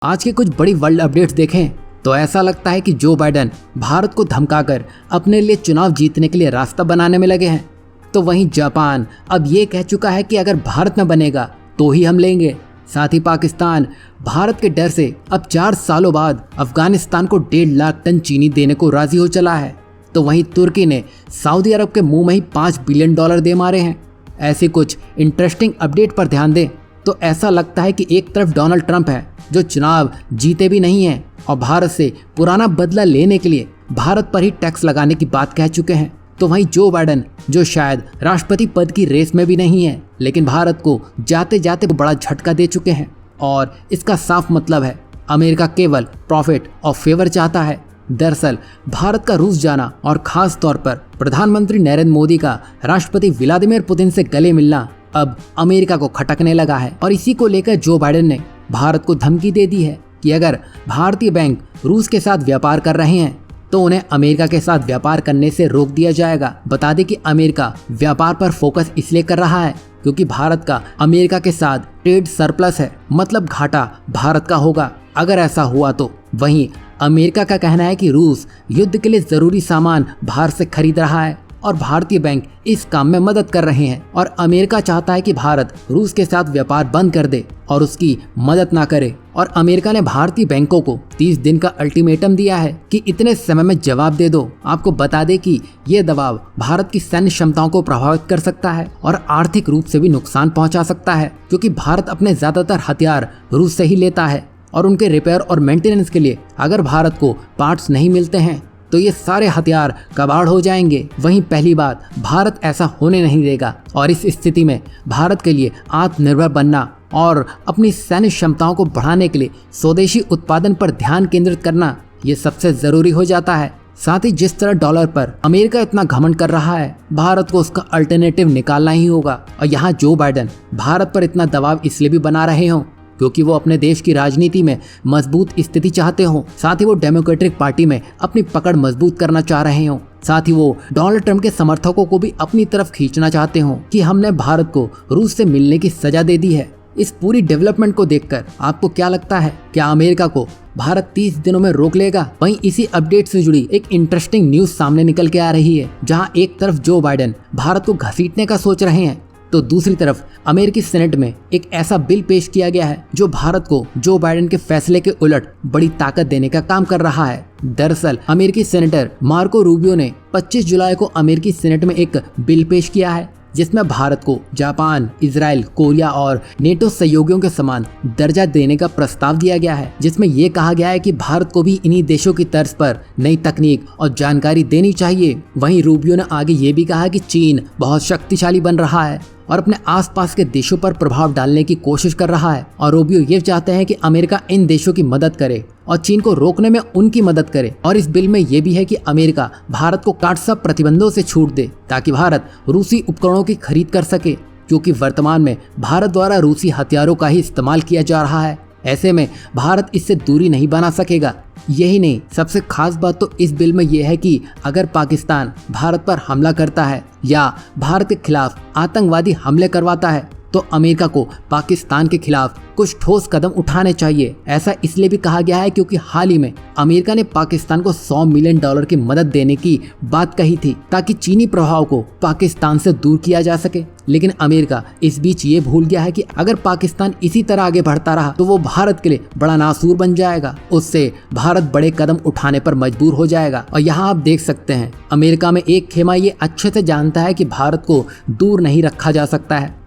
आज के कुछ बड़ी वर्ल्ड अपडेट्स देखें तो ऐसा लगता है कि जो बाइडेन भारत को धमकाकर अपने लिए चुनाव जीतने के लिए रास्ता बनाने में लगे हैं, तो वहीं जापान अब ये कह चुका है कि अगर भारत में बनेगा तो ही हम लेंगे। साथ ही पाकिस्तान भारत के डर से अब 4 सालों बाद अफगानिस्तान को 1.5 लाख टन चीनी देने को राजी हो चला है। तो वहीं तुर्की ने सऊदी अरब के मुंह में ही $5 बिलियन दे मारे हैं। ऐसे कुछ इंटरेस्टिंग अपडेट पर ध्यान दें तो ऐसा लगता है कि एक तरफ डोनाल्ड ट्रंप है जो चुनाव जीते भी नहीं हैं और भारत से पुराना बदला लेने के लिए भारत पर ही टैक्स लगाने की बात कह चुके हैं, तो वहीं जो बाइडेन जो शायद राष्ट्रपति पद की रेस में भी नहीं है लेकिन भारत को जाते जाते बड़ा झटका दे चुके हैं। और इसका साफ मतलब है अमेरिका केवल प्रॉफिट और फेवर चाहता है। दरअसल भारत का रूस जाना और खास तौर पर प्रधानमंत्री नरेंद्र मोदी का राष्ट्रपति व्लादिमीर पुतिन से गले मिलना अब अमेरिका को खटकने लगा है और इसी को लेकर जो बाइडेन ने भारत को धमकी दे दी है कि अगर भारतीय बैंक रूस के साथ व्यापार कर रहे हैं तो उन्हें अमेरिका के साथ व्यापार करने से रोक दिया जाएगा। बता दें कि अमेरिका व्यापार पर फोकस इसलिए कर रहा है क्योंकि भारत का अमेरिका के साथ ट्रेड सरप्लस है, मतलब घाटा भारत का होगा अगर ऐसा हुआ तो। वहीं अमेरिका का कहना है कि रूस युद्ध के लिए जरूरी सामान बाहर से खरीद रहा है और भारतीय बैंक इस काम में मदद कर रहे हैं और अमेरिका चाहता है कि भारत रूस के साथ व्यापार बंद कर दे और उसकी मदद ना करे। और अमेरिका ने भारतीय बैंकों को 30 दिन का अल्टीमेटम दिया है कि इतने समय में जवाब दे दो। आपको बता दें कि ये दबाव भारत की सैन्य क्षमताओं को प्रभावित कर सकता है और आर्थिक रूप से भी नुकसान पहुंचा सकता है क्योंकि भारत अपने ज्यादातर हथियार रूस से ही लेता है और उनके रिपेयर और मेंटेनेंस के लिए अगर भारत को पार्ट्स नहीं मिलते हैं तो ये सारे हथियार कबाड़ हो जाएंगे। वहीं पहली बात, भारत ऐसा होने नहीं देगा और इस स्थिति में भारत के लिए आत्मनिर्भर बनना और अपनी सैन्य क्षमताओं को बढ़ाने के लिए स्वदेशी उत्पादन पर ध्यान केंद्रित करना ये सबसे जरूरी हो जाता है। साथ ही जिस तरह डॉलर पर अमेरिका इतना घमंड कर रहा है, भारत को उसका अल्टरनेटिव निकालना ही होगा। और यहाँ जो बाइडेन भारत पर इतना दबाव इसलिए भी बना रहे हों क्योंकि वो अपने देश की राजनीति में मजबूत स्थिति चाहते हो, साथ ही वो डेमोक्रेटिक पार्टी में अपनी पकड़ मजबूत करना चाह रहे हो, साथ ही वो डोनाल्ड ट्रंप के समर्थकों को भी अपनी तरफ खींचना चाहते हो कि हमने भारत को रूस से मिलने की सजा दे दी है। इस पूरी डेवलपमेंट को देखकर आपको क्या लगता है, क्या अमेरिका को भारत 30 दिनों में रोक लेगा? वहीं इसी अपडेट से जुड़ी एक इंटरेस्टिंग न्यूज सामने निकल के आ रही है जहां एक तरफ जो बाइडेन भारत को घसीटने का सोच रहे हैं तो दूसरी तरफ अमेरिकी सेनेट में एक ऐसा बिल पेश किया गया है जो भारत को जो बाइडेन के फैसले के उलट बड़ी ताकत देने का काम कर रहा है। दरअसल अमेरिकी सेनेटर मार्को रूबियो ने 25 जुलाई को अमेरिकी सेनेट में एक बिल पेश किया है जिसमें भारत को जापान, इजराइल, कोरिया और नेटो सहयोगियों के समान दर्जा देने का प्रस्ताव दिया गया है, जिसमें ये कहा गया है कि भारत को भी इन्हीं देशों की तर्ज पर नई तकनीक और जानकारी देनी चाहिए। वहीं रूबियो ने आगे ये भी कहा कि चीन बहुत शक्तिशाली बन रहा है और अपने आसपास के देशों पर प्रभाव डालने की कोशिश कर रहा है और रूबियो ये चाहते हैं कि अमेरिका इन देशों की मदद करे और चीन को रोकने में उनकी मदद करे। और इस बिल में ये भी है कि अमेरिका भारत को सब प्रतिबंधों से छूट दे ताकि भारत रूसी उपकरणों की खरीद कर सके क्योंकि वर्तमान में भारत द्वारा रूसी हथियारों का ही इस्तेमाल किया जा रहा है। ऐसे में भारत इससे दूरी नहीं बना सकेगा। यही नहीं, सबसे खास बात तो इस बिल में यह है कि अगर पाकिस्तान भारत पर हमला करता है या भारत के खिलाफ आतंकवादी हमले करवाता है तो अमेरिका को पाकिस्तान के खिलाफ कुछ ठोस कदम उठाने चाहिए। ऐसा इसलिए भी कहा गया है क्योंकि हाल ही में अमेरिका ने पाकिस्तान को $100 मिलियन की मदद देने की बात कही थी ताकि चीनी प्रभाव को पाकिस्तान से दूर किया जा सके। लेकिन अमेरिका इस बीच ये भूल गया है कि अगर पाकिस्तान इसी तरह आगे बढ़ता रहा तो वो भारत के लिए बड़ा नासूर बन जाएगा, उससे भारत बड़े कदम उठाने पर मजबूर हो जाएगा। और यहाँ आप देख सकते हैं अमेरिका में एक खेमा ये अच्छे से जानता है कि भारत को दूर नहीं रखा जा सकता है।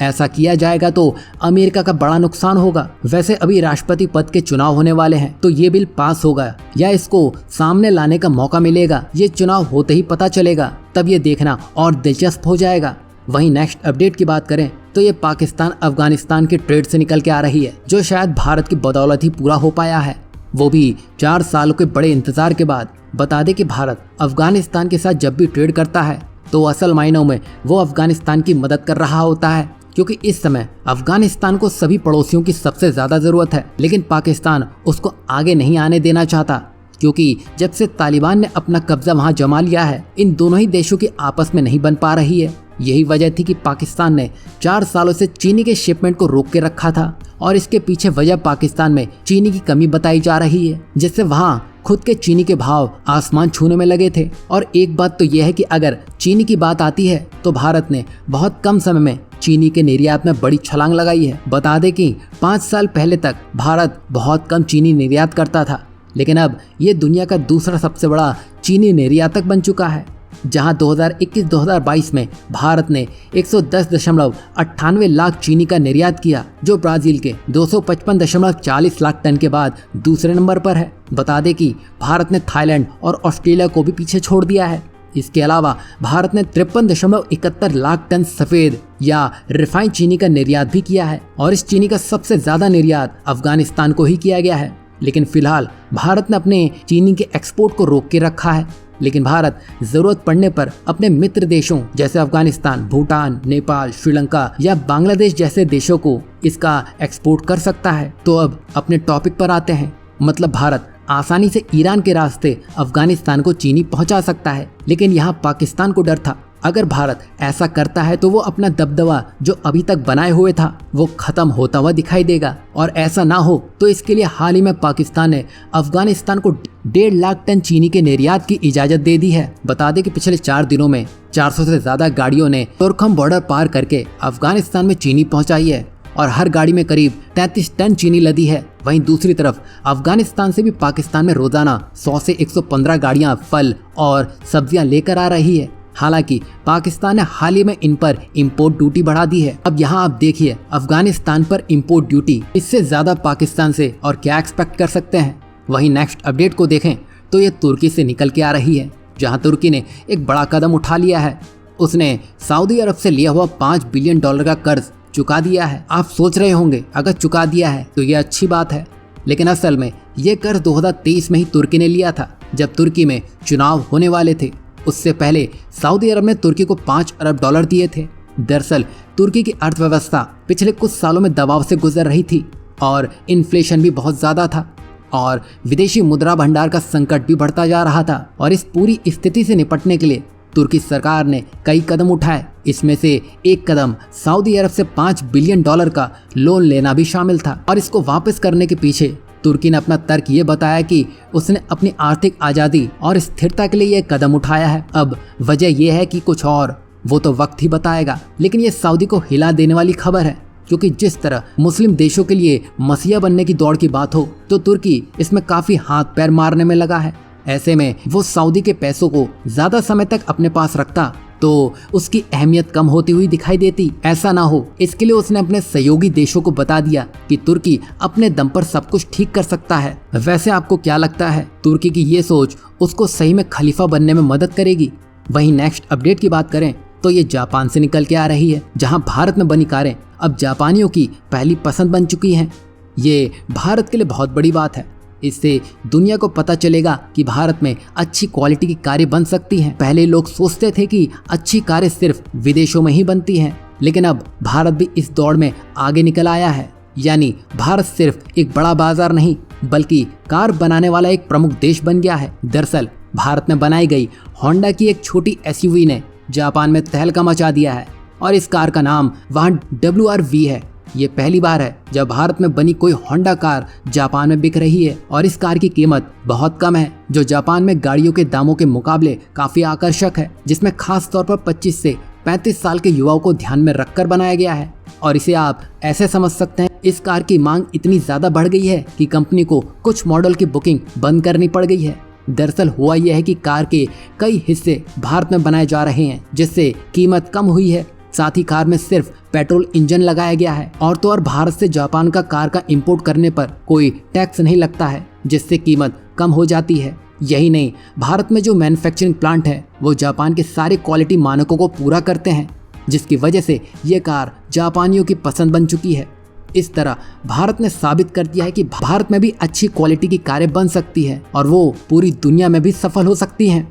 ऐसा किया जाएगा तो अमेरिका का बड़ा नुकसान होगा। वैसे अभी राष्ट्रपति पद के चुनाव होने वाले हैं तो ये बिल पास होगा या इसको सामने लाने का मौका मिलेगा, ये चुनाव होते ही पता चलेगा, तब ये देखना और दिलचस्प हो जाएगा। वहीं नेक्स्ट अपडेट की बात करें तो ये पाकिस्तान अफगानिस्तान के ट्रेड से निकल के आ रही है जो शायद भारत की बदौलत ही पूरा हो पाया है, वो भी 4 सालों के बड़े इंतजार के बाद। बता दें कि भारत अफगानिस्तान के साथ जब भी ट्रेड करता है तो असल मायनों में वो अफगानिस्तान की मदद कर रहा होता है क्योंकि इस समय अफगानिस्तान को सभी पड़ोसियों की सबसे ज्यादा जरूरत है। लेकिन पाकिस्तान उसको आगे नहीं आने देना चाहता क्योंकि जब से तालिबान ने अपना कब्जा वहां जमा लिया है इन दोनों ही देशों की आपस में नहीं बन पा रही है यही वजह थी कि पाकिस्तान ने 4 सालों से चीनी के शिपमेंट को रोक के रखा था और इसके पीछे वजह पाकिस्तान में चीनी की कमी बताई जा रही है, जिससे वहाँ खुद के चीनी के भाव आसमान छूने में लगे थे। और एक बात तो यह है कि अगर चीनी की बात आती है तो भारत ने बहुत कम समय में चीनी के निर्यात में बड़ी छलांग लगाई है। बता दें कि 5 साल पहले तक भारत बहुत कम चीनी निर्यात करता था, लेकिन अब ये दुनिया का दूसरा सबसे बड़ा चीनी निर्यातक बन चुका है, जहां 2021-2022 में भारत ने 110.98 लाख चीनी का निर्यात किया, जो ब्राजील के 255.40 लाख टन के बाद दूसरे नंबर पर है। बता दें कि भारत ने थाईलैंड और ऑस्ट्रेलिया को भी पीछे छोड़ दिया है। इसके अलावा भारत ने 53.71 लाख टन सफ़ेद या रिफाइंड चीनी का निर्यात भी किया है और इस चीनी का सबसे ज़्यादा निर्यात अफगानिस्तान को ही किया गया है। लेकिन फिलहाल भारत ने अपने चीनी के एक्सपोर्ट को रोक के रखा है, लेकिन भारत जरूरत पड़ने पर अपने मित्र देशों जैसे अफगानिस्तान, भूटान, नेपाल, श्रीलंका या बांग्लादेश जैसे देशों को इसका एक्सपोर्ट कर सकता है। तो अब अपने टॉपिक पर आते हैं। मतलब भारत आसानी से ईरान के रास्ते अफगानिस्तान को चीनी पहुंचा सकता है, लेकिन यहाँ पाकिस्तान को डर था अगर भारत ऐसा करता है तो वो अपना दबदबा जो अभी तक बनाए हुए था वो खत्म होता हुआ दिखाई देगा। और ऐसा ना हो तो इसके लिए हाल ही में पाकिस्तान ने अफगानिस्तान को 1.5 लाख टन चीनी के निर्यात की इजाजत दे दी है। बता दें कि पिछले 4 दिनों में 400 से ज्यादा गाड़ियों ने तुर्कम बॉर्डर पार करके अफगानिस्तान में चीनी पहुंचाई है और हर गाड़ी में करीब 33 टन चीनी लदी है। वहीं दूसरी तरफ अफगानिस्तान से भी पाकिस्तान में रोजाना 100 से 115 गाड़ियां फल और सब्जियां लेकर आ रही है। हालांकि पाकिस्तान ने हाल ही में इन पर इंपोर्ट ड्यूटी बढ़ा दी है। अब यहाँ आप देखिए अफगानिस्तान पर इंपोर्ट ड्यूटी, इससे ज्यादा पाकिस्तान से और क्या एक्सपेक्ट कर सकते हैं। वहीं नेक्स्ट अपडेट को देखें तो ये तुर्की से निकल के आ रही है, जहाँ तुर्की ने एक बड़ा कदम उठा लिया है। उसने सऊदी अरब से लिया हुआ $5 बिलियन का कर्ज चुका दिया है। आप सोच रहे होंगे अगर चुका दिया है तो ये अच्छी बात है, लेकिन असल में ये कर्ज 2023 में ही तुर्की ने लिया था, जब तुर्की में चुनाव होने वाले थे। उससे पहले सऊदी अरब ने तुर्की को $5 अरब दिए थे। दरअसल तुर्की की अर्थव्यवस्था पिछले कुछ सालों में दबाव से गुजर रही थी और इन्फ्लेशन भी बहुत ज़्यादा था और विदेशी मुद्रा भंडार का संकट भी बढ़ता जा रहा था। और इस पूरी स्थिति से निपटने के लिए तुर्की सरकार ने कई कदम उठाए। इसमें से एक कदम सऊदी अरब से $5 बिलियन का लोन लेना भी शामिल था। और इसको वापस करने के पीछे तुर्की ने अपना तर्क ये बताया कि उसने अपनी आर्थिक आज़ादी और स्थिरता के लिए ये कदम उठाया है। अब वजह यह है कि कुछ और वो तो वक्त ही बताएगा, लेकिन ये सऊदी को हिला देने वाली खबर है, क्योंकि जिस तरह मुस्लिम देशों के लिए मसीहा बनने की दौड़ की बात हो तो तुर्की इसमें काफ़ी हाथ पैर मारने में लगा है। ऐसे में वो सऊदी के पैसों को ज़्यादा समय तक अपने पास रखता तो उसकी अहमियत कम होती हुई दिखाई देती। ऐसा ना हो इसके लिए उसने अपने सहयोगी देशों को बता दिया कि तुर्की अपने दम पर सब कुछ ठीक कर सकता है। वैसे आपको क्या लगता है, तुर्की की ये सोच उसको सही में खलीफा बनने में मदद करेगी? वहीं नेक्स्ट अपडेट की बात करें तो ये जापान से निकल के आ रही है, जहां भारत में बनी कारें अब जापानियों की पहली पसंद बन चुकी हैं। ये भारत के लिए बहुत बड़ी बात है। इससे दुनिया को पता चलेगा कि भारत में अच्छी क्वालिटी की कारें बन सकती हैं। पहले लोग सोचते थे कि अच्छी कारें सिर्फ विदेशों में ही बनती हैं, लेकिन अब भारत भी इस दौड़ में आगे निकल आया है। यानी भारत सिर्फ एक बड़ा बाजार नहीं बल्कि कार बनाने वाला एक प्रमुख देश बन गया है। दरअसल भारत में बनाई गई होंडा की एक छोटी SUV ने जापान में तहलका मचा दिया है और इस कार का नाम वहाँ WRV है। ये पहली बार है जब भारत में बनी कोई होंडा कार जापान में बिक रही है और इस कार की कीमत बहुत कम है, जो जापान में गाड़ियों के दामों के मुकाबले काफी आकर्षक है, जिसमें खास तौर पर 25 से 35 साल के युवाओं को ध्यान में रखकर बनाया गया है। और इसे आप ऐसे समझ सकते हैं, इस कार की मांग इतनी ज्यादा बढ़ गई है कि कंपनी को कुछ मॉडल की बुकिंग बंद करनी पड़ गई है। दरअसल हुआ यह है कि कार के कई हिस्से भारत में बनाए जा रहे हैं, जिससे कीमत कम हुई है। साथ ही कार में सिर्फ पेट्रोल इंजन लगाया गया है और तो और भारत से जापान का कार का इंपोर्ट करने पर कोई टैक्स नहीं लगता है, जिससे कीमत कम हो जाती है। यही नहीं, भारत में जो मैन्युफैक्चरिंग प्लांट है वो जापान के सारे क्वालिटी मानकों को पूरा करते हैं, जिसकी वजह से ये कार जापानियों की पसंद बन चुकी है। इस तरह भारत ने साबित कर दिया है कि भारत में भी अच्छी क्वालिटी की कारें बन सकती है और वो पूरी दुनिया में भी सफल हो सकती हैं।